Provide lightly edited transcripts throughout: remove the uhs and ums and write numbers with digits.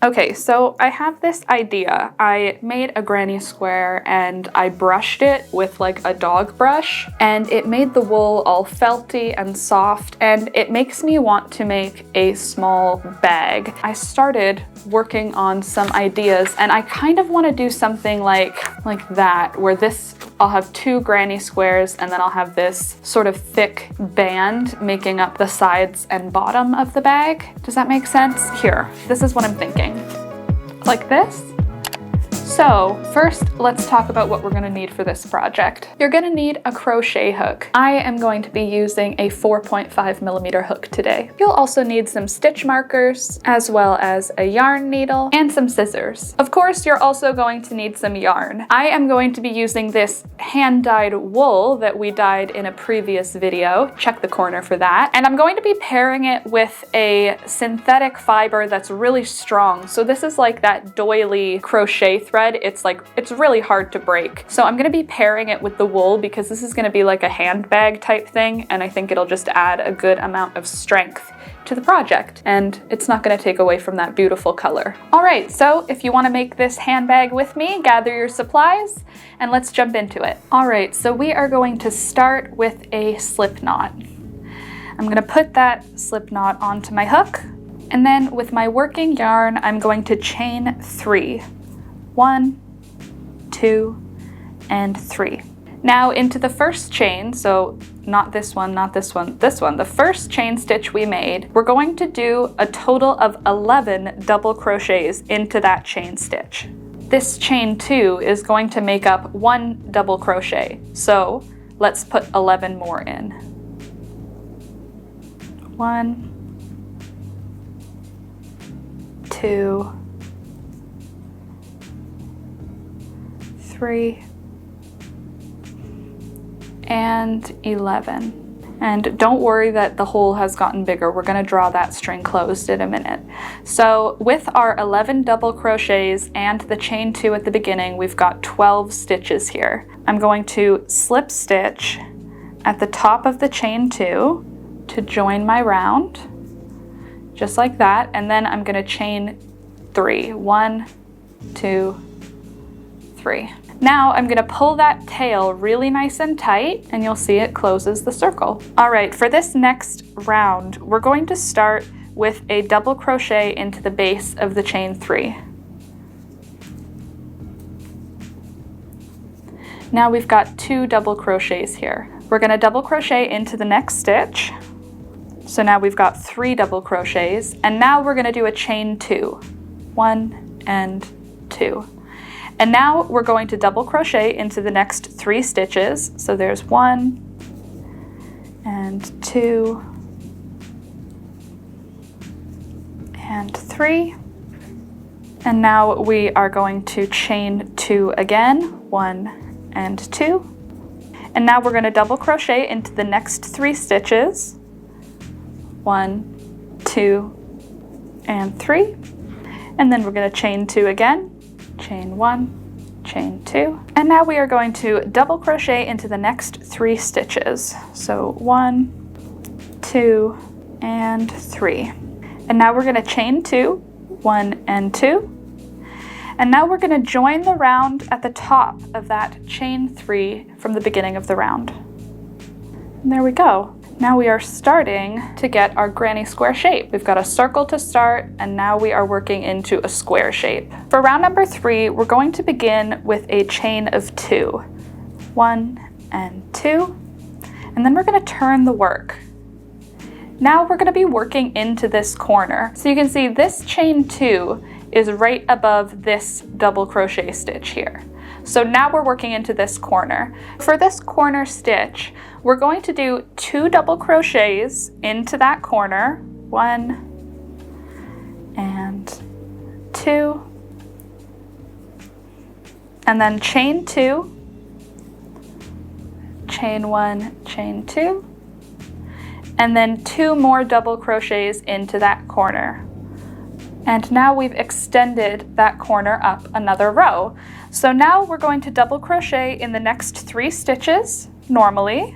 Okay, so I have this idea. I made a granny square and I brushed it with like a dog brush, and it made the wool all felty and soft, and it makes me want to make a small bag. I started working on some ideas, and I kind of want to do something like that, where I'll have 2 granny squares and then I'll have this sort of thick band making up the sides and bottom of the bag. Does that make sense? Here, this is what I'm thinking. Like this. So first, let's talk about what we're gonna need for this project. You're gonna need a crochet hook. I am going to be using a 4.5mm hook today. You'll also need some stitch markers, as well as a yarn needle and some scissors. Of course, you're also going to need some yarn. I am going to be using this hand-dyed wool that we dyed in a previous video. Check the corner for that. And I'm going to be pairing it with a synthetic fiber that's really strong. So this is like that doily crochet thread. It's really hard to break. So I'm gonna be pairing it with the wool because this is gonna be like a handbag type thing, and I think it'll just add a good amount of strength to the project, and it's not gonna take away from that beautiful color. All right, so if you wanna make this handbag with me, gather your supplies and let's jump into it. All right, so we are going to start with a slip knot. I'm gonna put that slip knot onto my hook, and then with my working yarn, I'm going to chain 3. 1, 2, and 3. Now into the first chain, so not this one, not this one, this one, the first chain stitch we made, we're going to do a total of 11 double crochets into that chain stitch. This chain 2 is going to make up 1 double crochet, so let's put 11 more in. 1, 2, 3, and 11. And don't worry that the hole has gotten bigger. We're gonna draw that string closed in a minute. So with our 11 double crochets and the chain 2 at the beginning, we've got 12 stitches here. I'm going to slip stitch at the top of the chain 2 to join my round, just like that. And then I'm gonna chain 3. 1, 2, 3. Now I'm gonna pull that tail really nice and tight, and you'll see it closes the circle. All right, for this next round, we're going to start with a double crochet into the base of the chain 3. Now we've got 2 double crochets here. We're gonna double crochet into the next stitch. So now we've got 3 double crochets, and now we're gonna do a chain 2. 1 and 2. And now we're going to double crochet into the next 3 stitches. So there's 1 and 2 and 3. And now we are going to chain 2 again, 1 and 2. And now we're going to double crochet into the next 3 stitches. 1, 2, and 3. And then we're going to chain 2 again. Chain 1, chain 2, and now we are going to double crochet into the next 3 stitches. So 1, 2, and 3. And now we're going to chain 2, 1 and 2. And now we're going to join the round at the top of that chain 3 from the beginning of the round. And there we go. Now we are starting to get our granny square shape. We've got a circle to start, and now we are working into a square shape. For round number 3, we're going to begin with a chain of 2. 1 and 2, and then we're going to turn the work. Now we're going to be working into this corner. So you can see this chain 2 is right above this double crochet stitch here. So now we're working into this corner. For this corner stitch, we're going to do 2 double crochets into that corner, 1 and 2, and then chain 2, chain 1, chain 2, and then 2 more double crochets into that corner. And now we've extended that corner up another row. So now we're going to double crochet in the next 3 stitches normally.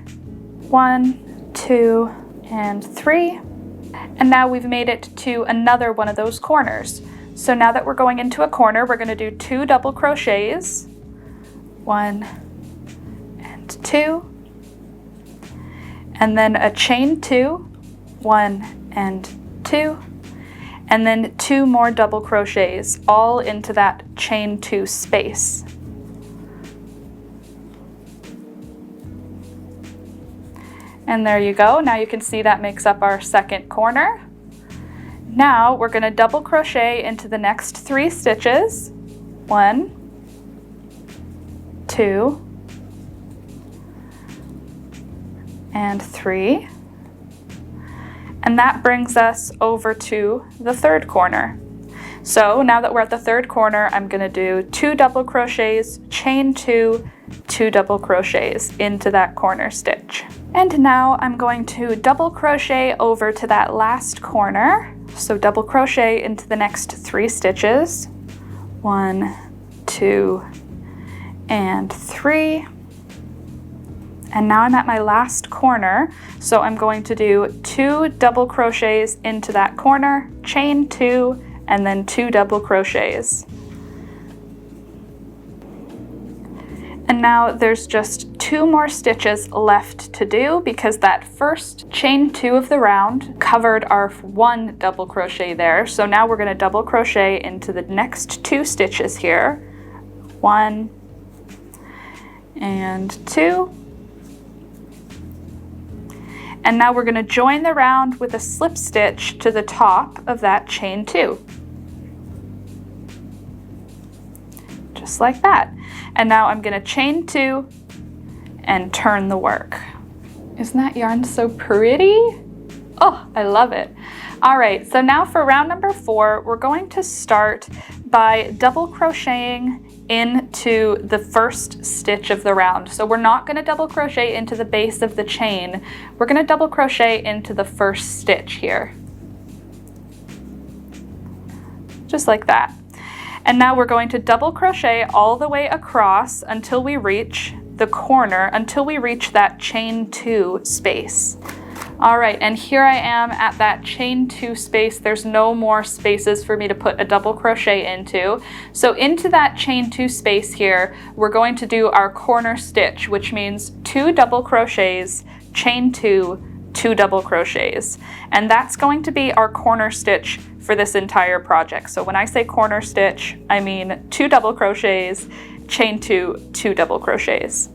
1, 2, and 3. And now we've made it to another one of those corners. So now that we're going into a corner, we're going to do 2 double crochets, 1 and 2, and then a chain 2, 1 and 2, and then 2 more double crochets, all into that chain 2 space. And there you go. Now you can see that makes up our second corner. Now we're going to double crochet into the next 3 stitches. 1, 2, and 3. And that brings us over to the third corner. So now that we're at the third corner, I'm going to do 2 double crochets, chain 2, 2 double crochets into that corner stitch. And now I'm going to double crochet over to that last corner. So double crochet into the next 3 stitches. 1, 2, and 3. And now I'm at my last corner, so I'm going to do 2 double crochets into that corner, chain 2, and then 2 double crochets. And now there's just 2 more stitches left to do because that first chain 2 of the round covered our 1 double crochet there. So now we're going to double crochet into the next 2 stitches here. 1 and 2. And now we're going to join the round with a slip stitch to the top of that chain 2. Just like that. And now I'm going to chain 2 and turn the work. Isn't that yarn so pretty? Oh, I love it. All right, so now for round number 4, we're going to start by double crocheting into the first stitch of the round. So we're not going to double crochet into the base of the chain. We're going to double crochet into the first stitch here. Just like that. And now we're going to double crochet all the way across until we reach the corner, until we reach that chain 2 space. All right, and here I am at that chain 2 space. There's no more spaces for me to put a double crochet into. So into that chain 2 space here, we're going to do our corner stitch, which means 2 double crochets, chain 2, 2 double crochets. And that's going to be our corner stitch for this entire project. So when I say corner stitch, I mean 2 double crochets, chain 2, 2 double crochets.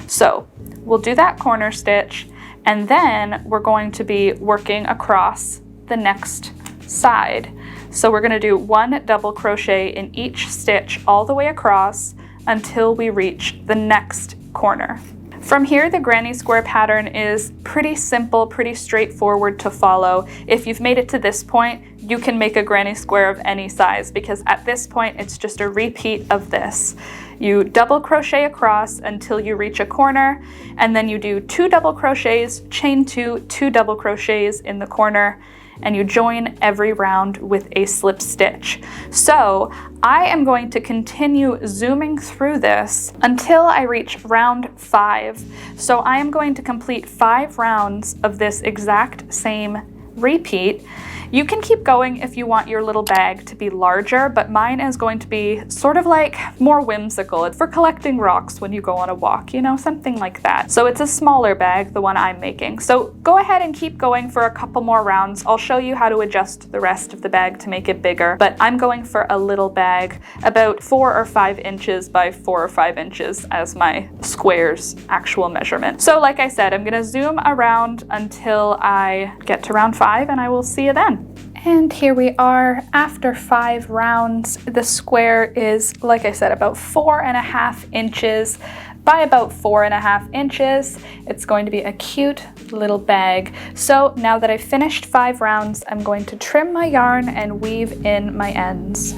So we'll do that corner stitch, and then we're going to be working across the next side. So we're going to do 1 double crochet in each stitch all the way across until we reach the next corner. From here, the granny square pattern is pretty simple, pretty straightforward to follow. If you've made it to this point, you can make a granny square of any size because at this point, it's just a repeat of this. You double crochet across until you reach a corner, and then you do 2 double crochets, chain 2, 2 double crochets in the corner, and you join every round with a slip stitch. So I am going to continue zooming through this until I reach round 5. So I am going to complete 5 rounds of this exact same repeat. You can keep going if you want your little bag to be larger, but mine is going to be sort of like more whimsical. It's for collecting rocks when you go on a walk, you know, something like that. So it's a smaller bag, the one I'm making. So go ahead and keep going for a couple more rounds. I'll show you how to adjust the rest of the bag to make it bigger, but I'm going for a little bag, about 4 or 5 inches by 4 or 5 inches as my square's actual measurement. So like I said, I'm gonna zoom around until I get to round 5 and I will see you then. And here we are after 5 rounds. The square is, like I said, about 4.5 inches by about 4.5 inches. It's going to be a cute little bag. So now that I've finished 5 rounds, I'm going to trim my yarn and weave in my ends.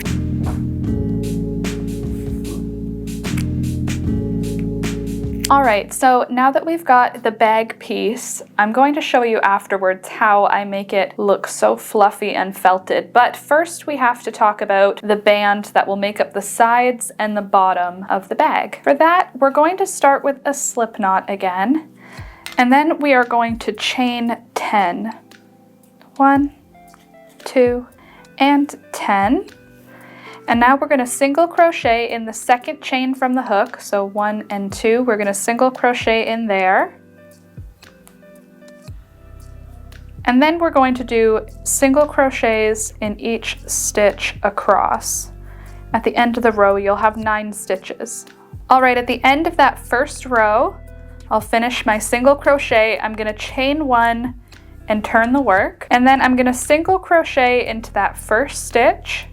Alright, so now that we've got the bag piece, I'm going to show you afterwards how I make it look so fluffy and felted. But first we have to talk about the band that will make up the sides and the bottom of the bag. For that, we're going to start with a slip knot again, and then we are going to chain 10. 1, 2, and 10. And now we're going to single crochet in the second chain from the hook. So 1 and 2, we're going to single crochet in there. And then we're going to do single crochets in each stitch across. At the end of the row, you'll have 9 stitches. All right, at the end of that first row, I'll finish my single crochet. I'm going to chain 1 and turn the work. And then I'm going to single crochet into that first stitch.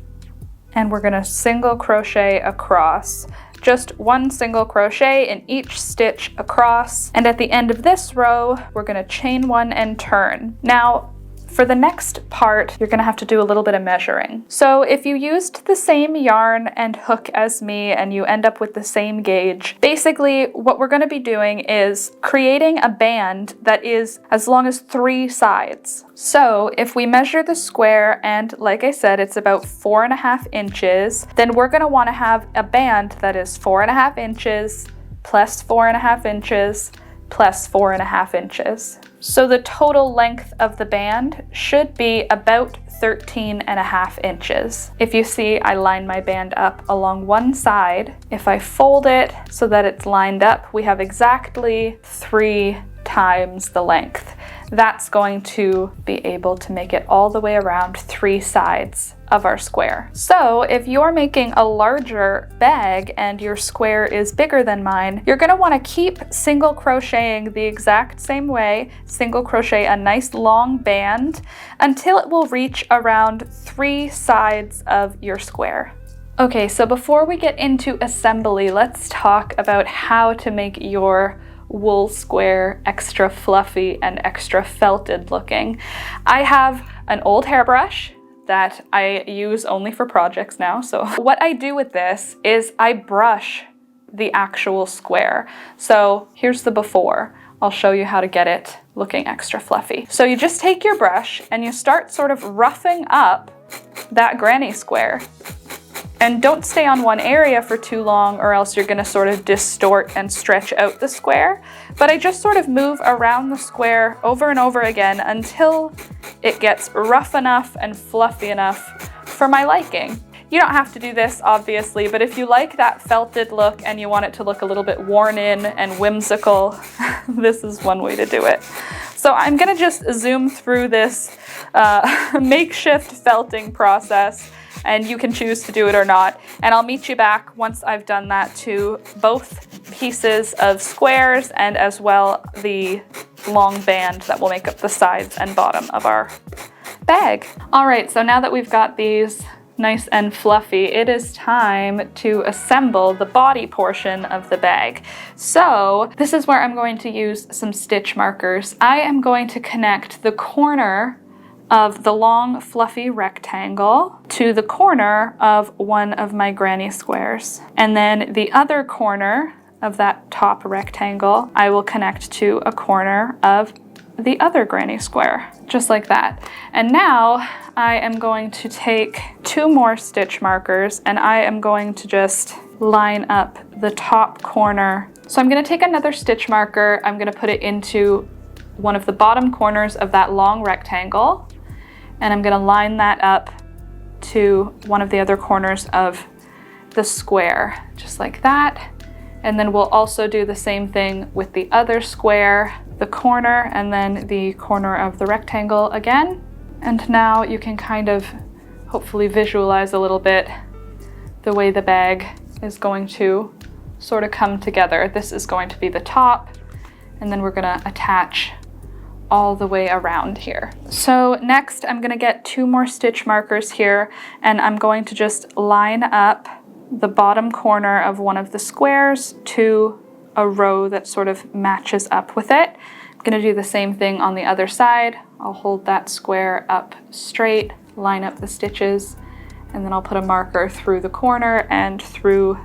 And we're going to single crochet across. Just 1 single crochet in each stitch across. And at the end of this row, we're going to chain 1 and turn. Now, for the next part, you're going to have to do a little bit of measuring. So if you used the same yarn and hook as me and you end up with the same gauge, basically what we're going to be doing is creating a band that is as long as 3 sides. So if we measure the square, and like I said, it's about 4.5 inches, then we're going to want to have a band that is 4.5 inches plus 4.5 inches plus 4.5 inches. So the total length of the band should be about 13.5 inches. If you see, I line my band up along one side. If I fold it so that it's lined up, we have exactly 3 times the length. That's going to be able to make it all the way around 3 sides of our square. So if you're making a larger bag and your square is bigger than mine, you're going to want to keep single crocheting the exact same way, single crochet a nice long band until it will reach around 3 sides of your square. Okay, so before we get into assembly, let's talk about how to make your wool square extra fluffy and extra felted looking. I have an old hairbrush that I use only for projects now. So what I do with this is I brush the actual square. So here's the before. I'll show you how to get it looking extra fluffy. So you just take your brush and you start sort of roughing up that granny square. And don't stay on one area for too long or else you're gonna sort of distort and stretch out the square. But I just sort of move around the square over and over again until it gets rough enough and fluffy enough for my liking. You don't have to do this, obviously, but if you like that felted look and you want it to look a little bit worn in and whimsical, this is one way to do it. So I'm gonna just zoom through this makeshift felting process, and you can choose to do it or not. And I'll meet you back once I've done that to both pieces of squares and as well the long band that will make up the sides and bottom of our bag. All right, so now that we've got these nice and fluffy, it is time to assemble the body portion of the bag. So this is where I'm going to use some stitch markers. I am going to connect the corner of the long fluffy rectangle to the corner of one of my granny squares. And then the other corner of that top rectangle, I will connect to a corner of the other granny square, just like that. And now I am going to take 2 more stitch markers and I am going to just line up the top corner. So I'm going to take another stitch marker, I'm going to put it into one of the bottom corners of that long rectangle, and I'm going to line that up to one of the other corners of the square, just like that. And then we'll also do the same thing with the other square, the corner, and then the corner of the rectangle again. And now you can kind of hopefully visualize a little bit the way the bag is going to sort of come together. This is going to be the top, and then we're going to attach all the way around here. So next I'm going to get 2 more stitch markers here, and I'm going to just line up the bottom corner of one of the squares to a row that sort of matches up with it. I'm going to do the same thing on the other side. I'll hold that square up straight, line up the stitches, and then I'll put a marker through the corner and through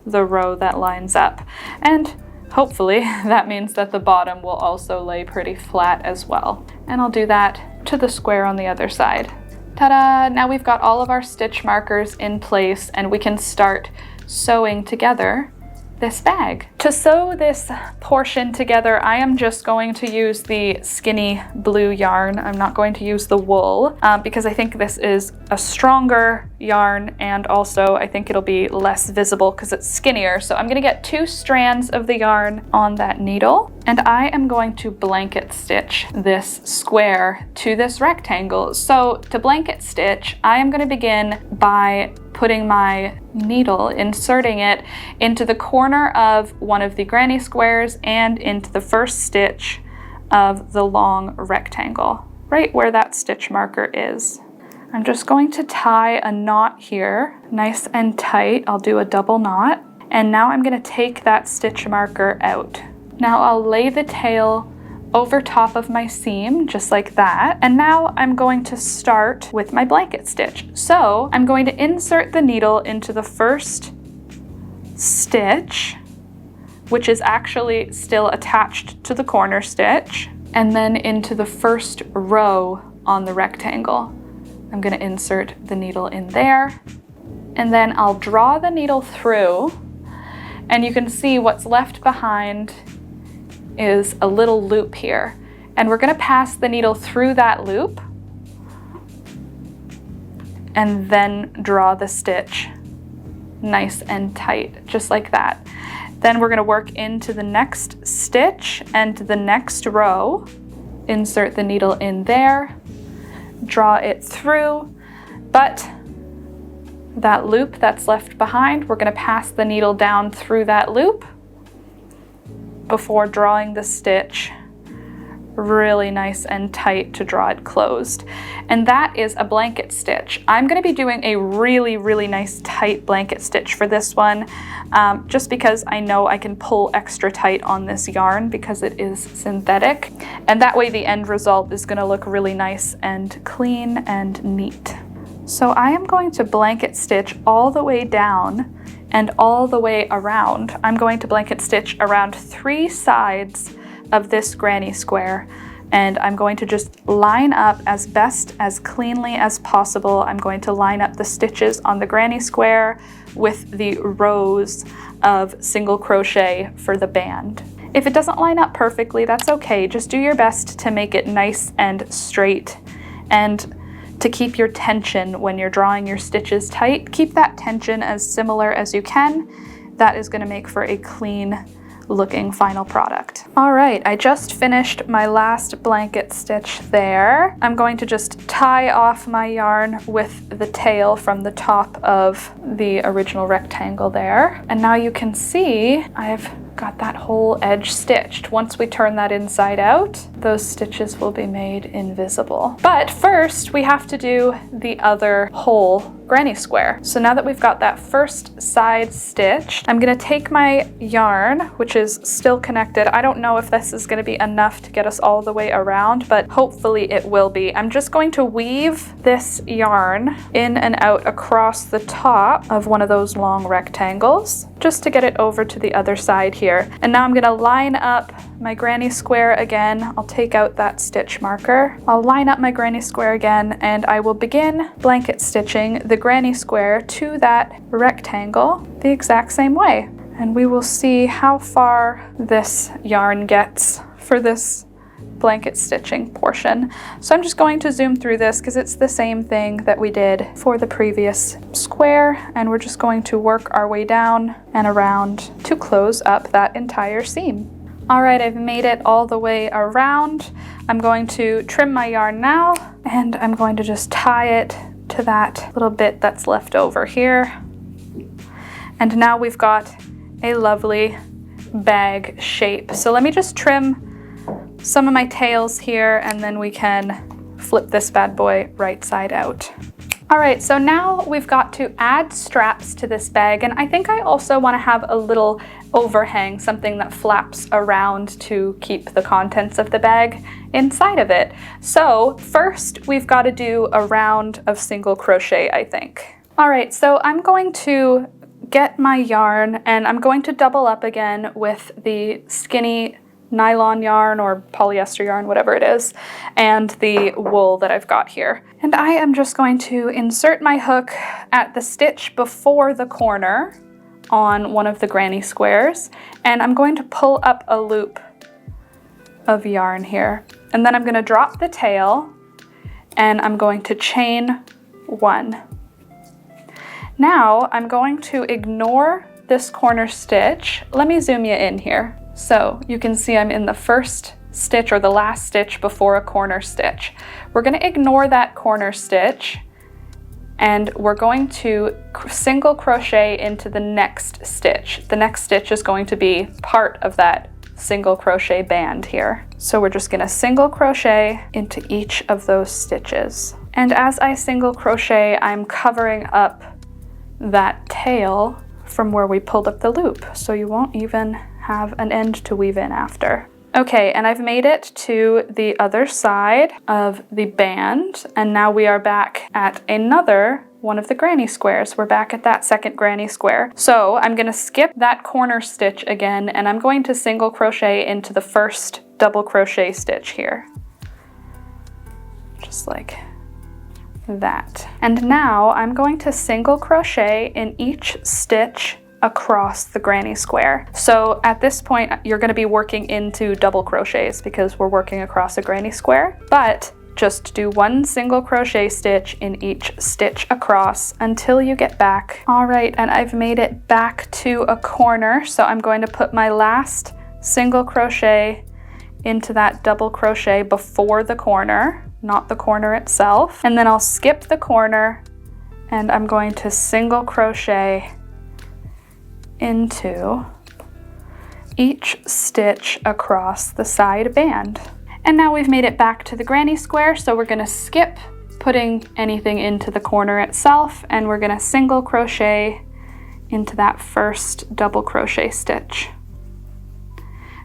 the row that lines up. And hopefully that means that the bottom will also lay pretty flat as well. And I'll do that to the square on the other side. Ta-da! Now we've got all of our stitch markers in place and we can start sewing together this bag. To sew this portion together, I am just going to use the skinny blue yarn. I'm not going to use the wool because I think this is a stronger yarn, and also I think it'll be less visible because it's skinnier. So I'm gonna get 2 strands of the yarn on that needle, and I am going to blanket stitch this square to this rectangle. So to blanket stitch, I am gonna begin by putting my needle, inserting it into the corner of one of the granny squares and into the first stitch of the long rectangle, right where that stitch marker is. I'm just going to tie a knot here, nice and tight. I'll do a double knot. And now I'm gonna take that stitch marker out. Now I'll lay the tail over top of my seam, just like that. And now I'm going to start with my blanket stitch. So I'm going to insert the needle into the first stitch, which is actually still attached to the corner stitch, and then into the first row on the rectangle. I'm going to insert the needle in there, and then I'll draw the needle through, and you can see what's left behind is a little loop here. And we're going to pass the needle through that loop and then draw the stitch nice and tight, just like that. Then we're going to work into the next stitch and the next row. Insert the needle in there, draw it through, but that loop that's left behind, we're going to pass the needle down through that loop before drawing the stitch really nice and tight to draw it closed. And that is a blanket stitch. I'm going to be doing a really nice tight blanket stitch for this one, just because I know I can pull extra tight on this yarn because it is synthetic. And that way the end result is going to look really nice and clean and neat. So I am going to blanket stitch all the way down and all the way around. I'm going to blanket stitch around 3 sides of this granny square, and I'm going to just line up as best as cleanly as possible. I'm going to line up the stitches on the granny square with the rows of single crochet for the band. If it doesn't line up perfectly, that's okay. Just do your best to make it nice and straight, and to keep your tension when you're drawing your stitches tight. Keep that tension as similar as you can. That is going to make for a clean looking final product. All right, I just finished my last blanket stitch there. I'm going to just tie off my yarn with the tail from the top of the original rectangle there. And now you can see I've got that whole edge stitched. Once we turn that inside out, those stitches will be made invisible. But first, we have to do the other whole granny square. So now that we've got that first side stitched, I'm gonna take my yarn, which is still connected. I don't know if this is gonna be enough to get us all the way around, but hopefully it will be. I'm just going to weave this yarn in and out across the top of one of those long rectangles, just to get it over to the other side here. And now I'm gonna line up my granny square again. I'll take out that stitch marker. I'll line up my granny square again, and I will begin blanket stitching the granny square to that rectangle the exact same way. And we will see how far this yarn gets for this blanket stitching portion. So I'm just going to zoom through this because it's the same thing that we did for the previous square, and we're just going to work our way down and around to close up that entire seam. All right, I've made it all the way around. I'm going to trim my yarn now, and I'm going to just tie it to that little bit that's left over here. And now we've got a lovely bag shape. So let me just trim some of my tails here, and then we can flip this bad boy right side out. All right, so now we've got to add straps to this bag, and I think I also want to have a little overhang, something that flaps around to keep the contents of the bag inside of it. So first we've got to do a round of single crochet, I think. All right, so I'm going to get my yarn, and I'm going to double up again with the skinny nylon yarn or polyester yarn, whatever it is, and the wool that I've got here. And I am just going to insert my hook at the stitch before the corner on one of the granny squares, and I'm going to pull up a loop of yarn here. And then I'm going to drop the tail, and I'm going to chain 1. Now I'm going to ignore this corner stitch. Let me zoom you in here. So you can see I'm in the first stitch, or the last stitch before a corner stitch. We're going to ignore that corner stitch, and we're going to single crochet into the next stitch. The next stitch is going to be part of that single crochet band here. So we're just going to single crochet into each of those stitches. And as I single crochet, I'm covering up that tail from where we pulled up the loop, so you won't even have an end to weave in after. Okay, and I've made it to the other side of the band, and now we are back at another one of the granny squares. We're back at that second granny square. So I'm going to skip that corner stitch again, and I'm going to single crochet into the first double crochet stitch here. Just like that. And now I'm going to single crochet in each stitch across the granny square. So at this point, you're going to be working into double crochets because we're working across a granny square, but just do 1 single crochet stitch in each stitch across until you get back. All right, and I've made it back to a corner, so I'm going to put my last single crochet into that double crochet before the corner, not the corner itself. And then I'll skip the corner, and I'm going to single crochet into each stitch across the side band. And now we've made it back to the granny square, so we're going to skip putting anything into the corner itself, and we're going to single crochet into that first double crochet stitch.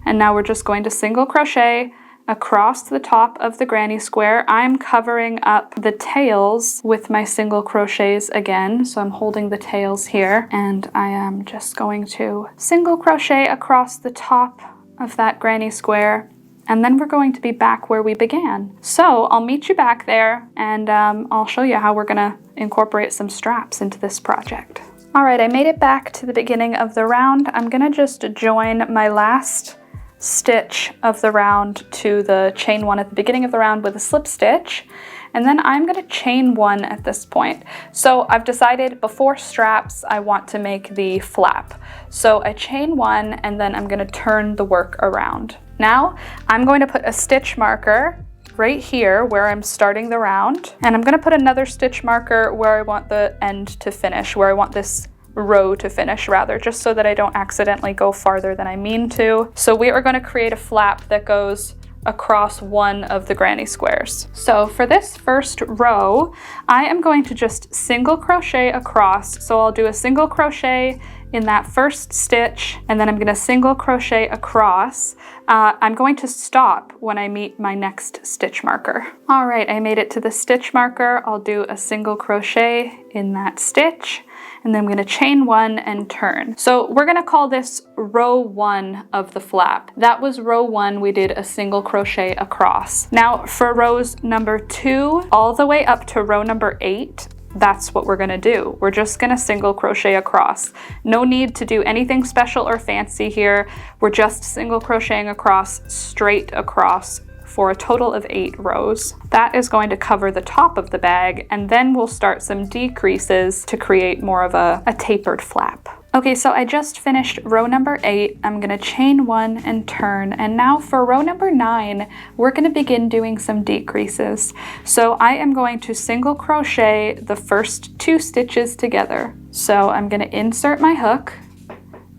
And now we're just going to single crochet across the top of the granny square. I'm covering up the tails with my single crochets again, so I'm holding the tails here, and I am just going to single crochet across the top of that granny square, and then we're going to be back where we began. So I'll meet you back there, and I'll show you how we're gonna incorporate some straps into this project. All right, I made it back to the beginning of the round. I'm gonna just join my last stitch of the round to the chain 1 at the beginning of the round with a slip stitch, and then I'm going to chain 1 at this point. So I've decided before straps I want to make the flap, so I chain 1 and then I'm going to turn the work around. Now I'm going to put a stitch marker right here where I'm starting the round, and I'm going to put another stitch marker where I want the end to finish, where I want this row to finish rather, just so that I don't accidentally go farther than I mean to. So we are going to create a flap that goes across one of the granny squares. So for this first row, I am going to just single crochet across. So I'll do a single crochet in that first stitch, and then I'm going to single crochet across. I'm going to stop when I meet my next stitch marker. All right, I made it to the stitch marker. I'll do a single crochet in that stitch, and then I'm going to chain 1 and turn. So we're going to call this row 1 of the flap. That was row 1, we did a single crochet across. Now for rows number 2 all the way up to row number 8, that's what we're going to do. We're just going to single crochet across. No need to do anything special or fancy here. We're just single crocheting across, straight across, for a total of 8 rows. That is going to cover the top of the bag, and then we'll start some decreases to create more of a tapered flap. Okay, so I just finished row number 8. I'm going to chain 1 and turn, and now for row number 9, we're going to begin doing some decreases. So I am going to single crochet the first 2 stitches together. So I'm going to insert my hook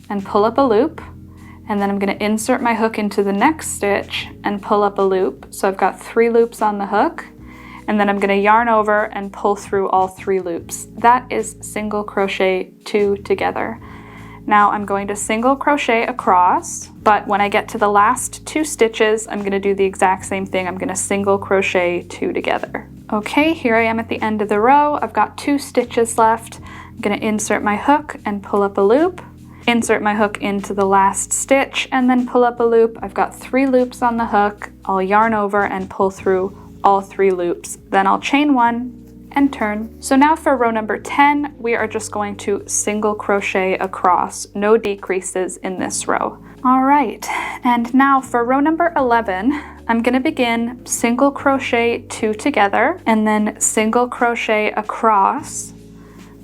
and pull up a loop, and then I'm going to insert my hook into the next stitch and pull up a loop. So I've got 3 loops on the hook, and then I'm going to yarn over and pull through all 3 loops. That is single crochet 2 together. Now I'm going to single crochet across, but when I get to the last 2 stitches, I'm going to do the exact same thing. I'm going to single crochet 2 together. Okay, here I am at the end of the row. I've got 2 stitches left. I'm going to insert my hook and pull up a loop. Insert my hook into the last stitch and then pull up a loop. I've got 3 loops on the hook. I'll yarn over and pull through all 3 loops. Then I'll chain 1 and turn. So now for row number 10, we are just going to single crochet across, no decreases in this row. All right, and now for row number 11, I'm gonna begin single crochet 2 together and then single crochet across,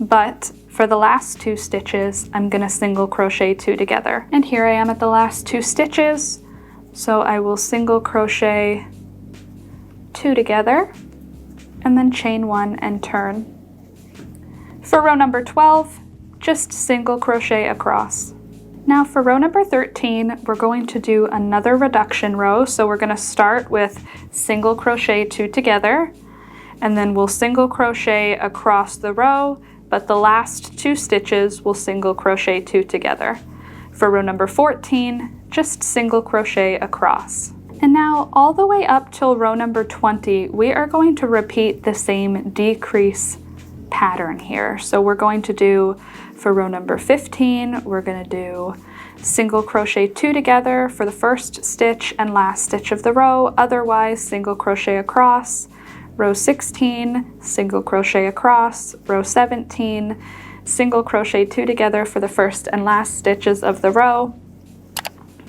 but for the last 2 stitches, I'm gonna single crochet 2 together. And here I am at the last 2 stitches, so I will single crochet 2 together and then chain 1 and turn. For row number 12, just single crochet across. Now for row number 13, we're going to do another reduction row. So we're going to start with single crochet 2 together, and then we'll single crochet across the row, but the last 2 stitches we'll single crochet 2 together. For row number 14, just single crochet across. And now all the way up till row number 20, we are going to repeat the same decrease pattern here. So we're going to do, for row number 15, we're going to do single crochet 2 together for the first stitch and last stitch of the row, otherwise single crochet across. Row 16, single crochet across. Row 17, single crochet 2 together for the first and last stitches of the row,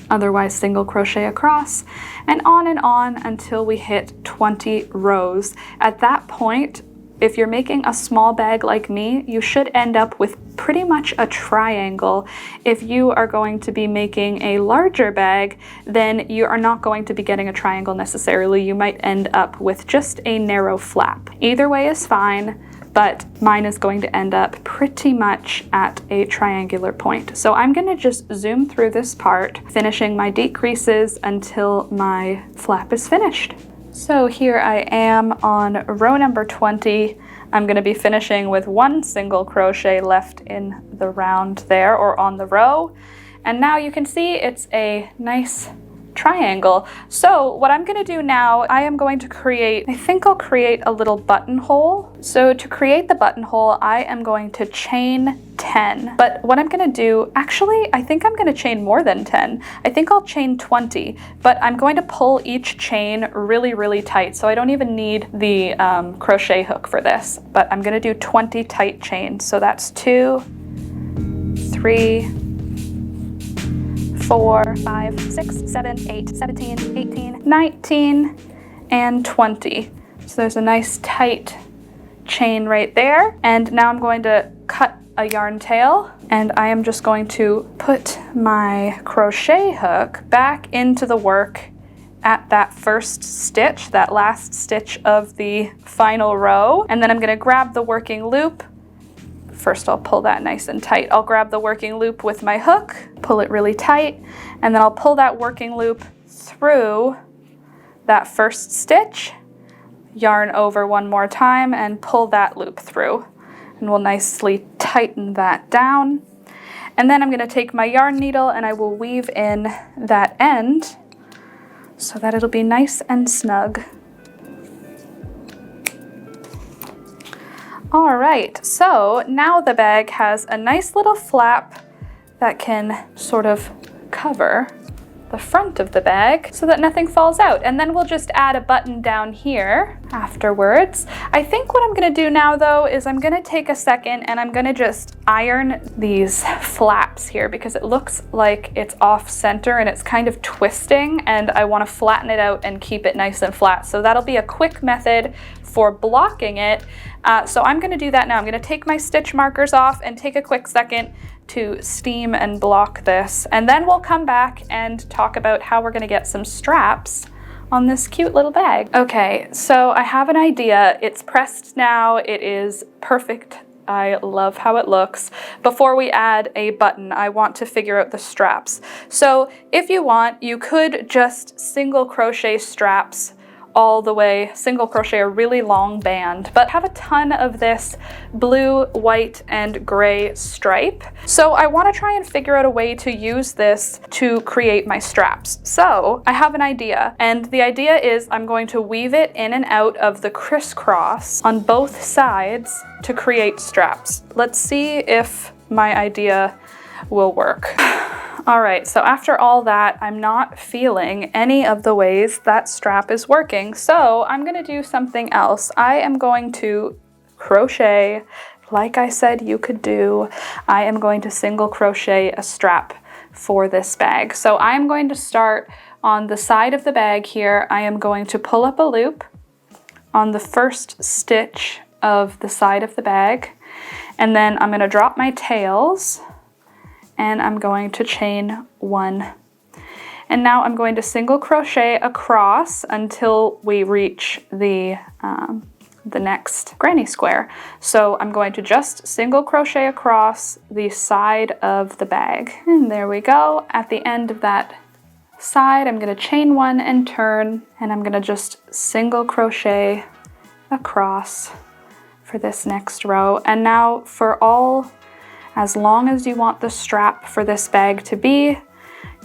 otherwise single crochet across, and on until we hit 20 rows. At that point, if you're making a small bag like me, you should end up with pretty much a triangle. If you are going to be making a larger bag, then you are not going to be getting a triangle necessarily. You might end up with just a narrow flap. Either way is fine, but mine is going to end up pretty much at a triangular point. So I'm gonna just zoom through this part, finishing my decreases until my flap is finished. So here I am on row number 20. I'm going to be finishing with 1 single crochet left in the round there, or on the row. And now you can see it's a nice triangle. So what I'm going to do now, I am going to create, I think I'll create a little buttonhole. So to create the buttonhole, I am going to chain 10. But what I'm going to do, actually, I think I'm going to chain more than 10. I think I'll chain 20, but I'm going to pull each chain really, really tight. So I don't even need the crochet hook for this, but I'm going to do 20 tight chains. So that's 2, 3, 4, 5, 6, 7, 8, 17, 18, 19, and 20. So there's a nice tight chain right there. And now I'm going to cut a yarn tail, and I am just going to put my crochet hook back into the work at that first stitch, that last stitch of the final row. And then I'm going to grab the working loop. First, I'll pull that nice and tight. I'll grab the working loop with my hook, pull it really tight, and then I'll pull that working loop through that first stitch, yarn over one more time, and pull that loop through. And we'll nicely tighten that down. And then I'm going to take my yarn needle and I will weave in that end so that it'll be nice and snug. All right, so now the bag has a nice little flap that can sort of cover the front of the bag so that nothing falls out. And then we'll just add a button down here afterwards. I think what I'm gonna do now though is I'm gonna take a second and I'm gonna just iron these flaps here because it looks like it's off center and it's kind of twisting, and I wanna flatten it out and keep it nice and flat. So that'll be a quick method for blocking it. So I'm gonna do that now. I'm gonna take my stitch markers off and take a quick second to steam and block this. And then we'll come back and talk about how we're gonna get some straps on this cute little bag. Okay, so I have an idea. It's pressed now. It is perfect. I love how it looks. Before we add a button, I want to figure out the straps. So if you want, you could just single crochet straps all the way, single crochet a really long band, but have a ton of this blue, white, and gray stripe. So I want to try and figure out a way to use this to create my straps. So I have an idea, and the idea is I'm going to weave it in and out of the crisscross on both sides to create straps. Let's see if my idea will work. All right, so after all that, I'm not feeling any of the ways that strap is working, so I'm gonna do something else. I am going to crochet like I said you could do. I am going to single crochet a strap for this bag. So I am going to start on the side of the bag here. I am going to pull up a loop on the first stitch of the side of the bag, and then I'm going to drop my tails and I'm going to chain 1. And now I'm going to single crochet across until we reach the next granny square. So I'm going to just single crochet across the side of the bag. And there we go. At the end of that side, I'm going to chain 1 and turn, and I'm going to just single crochet across for this next row. And now as long as you want the strap for this bag to be,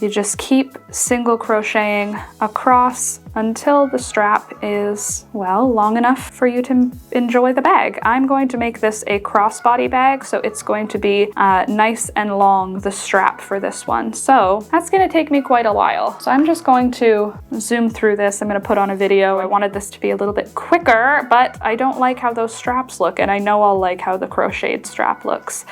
you just keep single crocheting across until the strap is, well, long enough for you to enjoy the bag. I'm going to make this a crossbody bag, so it's going to be nice and long, the strap for this one. So that's going to take me quite a while. So I'm just going to zoom through this. I'm going to put on a video. I wanted this to be a little bit quicker, but I don't like how those straps look, and I know I'll like how the crocheted strap looks.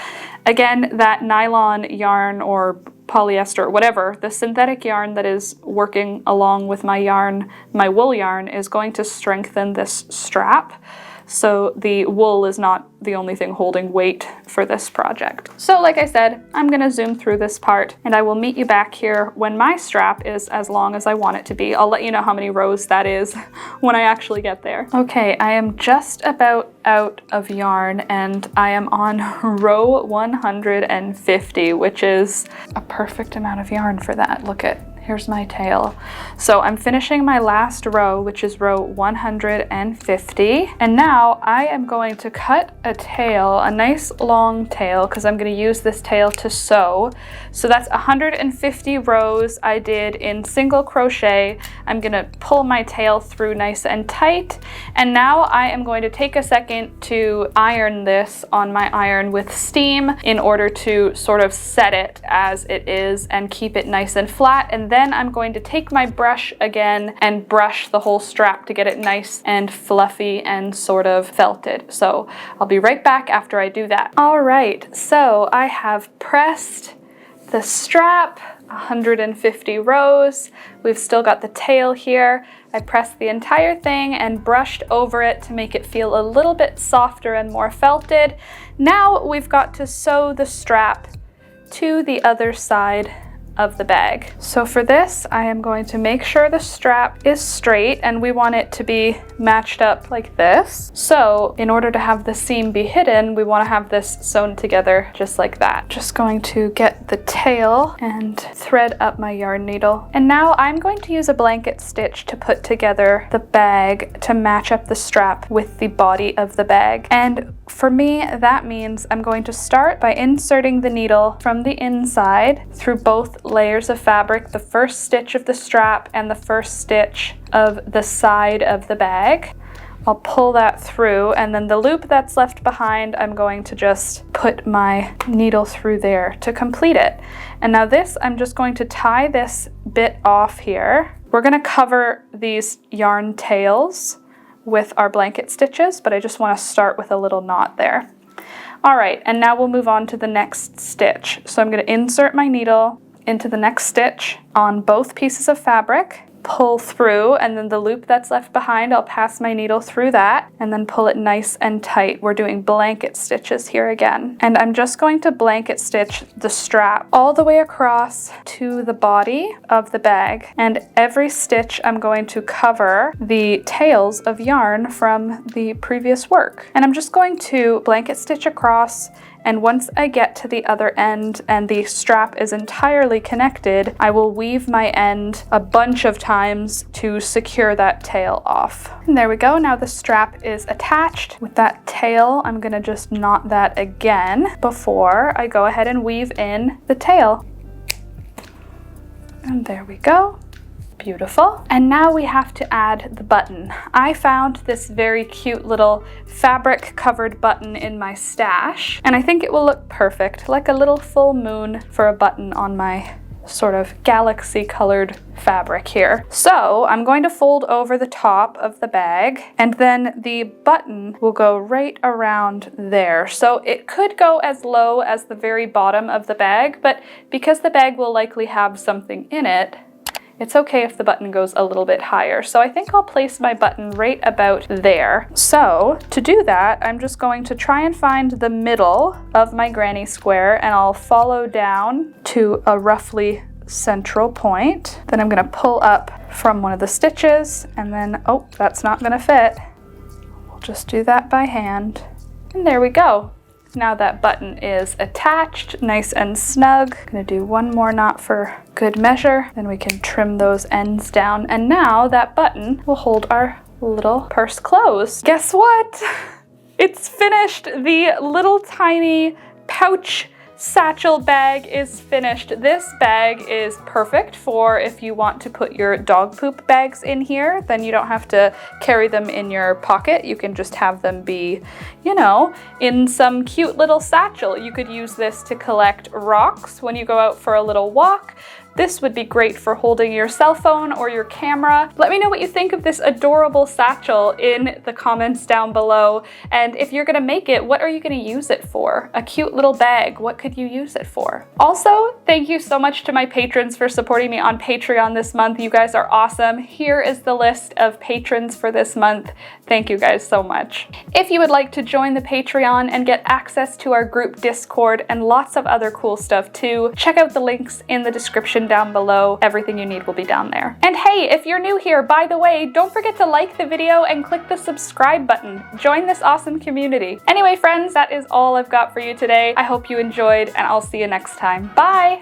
Again, that nylon yarn or polyester, whatever, the synthetic yarn that is working along with my yarn, my wool yarn, is going to strengthen this strap. So the wool is not the only thing holding weight for this project. So like I said, I'm gonna zoom through this part and I will meet you back here when my strap is as long as I want it to be. I'll let you know how many rows that is when I actually get there. Okay, I am just about out of yarn and I am on row 150, which is a perfect amount of yarn for that. Look at, here's my tail. So I'm finishing my last row, which is row 150. And now I am going to cut a tail, a nice long tail, because I'm going to use this tail to sew. So that's 150 rows I did in single crochet. I'm going to pull my tail through nice and tight. And now I am going to take a second to iron this on my iron with steam in order to sort of set it as it is and keep it nice and flat. And then I'm going to take my brush again and brush the whole strap to get it nice and fluffy and sort of felted. So I'll be right back after I do that. All right, so I have pressed the strap, 150 rows. We've still got the tail here. I pressed the entire thing and brushed over it to make it feel a little bit softer and more felted. Now we've got to sew the strap to the other side of the bag. So for this, I am going to make sure the strap is straight, and we want it to be matched up like this. So in order to have the seam be hidden, we want to have this sewn together just like that. Just going to get the tail and thread up my yarn needle. And now I'm going to use a blanket stitch to put together the bag to match up the strap with the body of the bag. And for me, that means I'm going to start by inserting the needle from the inside through both layers of fabric, the first stitch of the strap and the first stitch of the side of the bag. I'll pull that through, and then the loop that's left behind, I'm going to just put my needle through there to complete it. And now this, I'm just going to tie this bit off here. We're going to cover these yarn tails with our blanket stitches, but I just want to start with a little knot there. All right, and now we'll move on to the next stitch. So I'm going to insert my needle into the next stitch on both pieces of fabric, pull through, and then the loop that's left behind, I'll pass my needle through that and then pull it nice and tight. We're doing blanket stitches here again. And I'm just going to blanket stitch the strap all the way across to the body of the bag. And every stitch I'm going to cover the tails of yarn from the previous work. And I'm just going to blanket stitch across, and once I get to the other end and the strap is entirely connected, I will weave my end a bunch of times to secure that tail off. And there we go, now the strap is attached. With that tail, I'm gonna just knot that again before I go ahead and weave in the tail. And there we go. Beautiful. And now we have to add the button. I found this very cute little fabric covered button in my stash, and I think it will look perfect, like a little full moon for a button on my sort of galaxy colored fabric here. So I'm going to fold over the top of the bag, and then the button will go right around there. So it could go as low as the very bottom of the bag, but because the bag will likely have something in it, it's okay if the button goes a little bit higher. So I think I'll place my button right about there. So to do that, I'm just going to try and find the middle of my granny square, and I'll follow down to a roughly central point. Then I'm gonna pull up from one of the stitches, and then, oh, that's not gonna fit. We'll just do that by hand. And there we go. Now that button is attached, nice and snug. I'm gonna do one more knot for good measure, then we can trim those ends down. And now that button will hold our little purse closed. Guess what? It's finished. The little tiny pouch satchel bag is finished. This bag is perfect for if you want to put your dog poop bags in here, then you don't have to carry them in your pocket. You can just have them be, you know, in some cute little satchel. You could use this to collect rocks when you go out for a little walk. This would be great for holding your cell phone or your camera. Let me know what you think of this adorable satchel in the comments down below. And if you're gonna make it, what are you gonna use it for? A cute little bag, what could you use it for? Also, thank you so much to my patrons for supporting me on Patreon this month. You guys are awesome. Here is the list of patrons for this month. Thank you guys so much. If you would like to join the Patreon and get access to our group Discord and lots of other cool stuff too, check out the links in the description down below. Everything you need will be down there. And hey, if you're new here, by the way, don't forget to like the video and click the subscribe button. Join this awesome community. Anyway, friends, that is all I've got for you today. I hope you enjoyed, and I'll see you next time. Bye!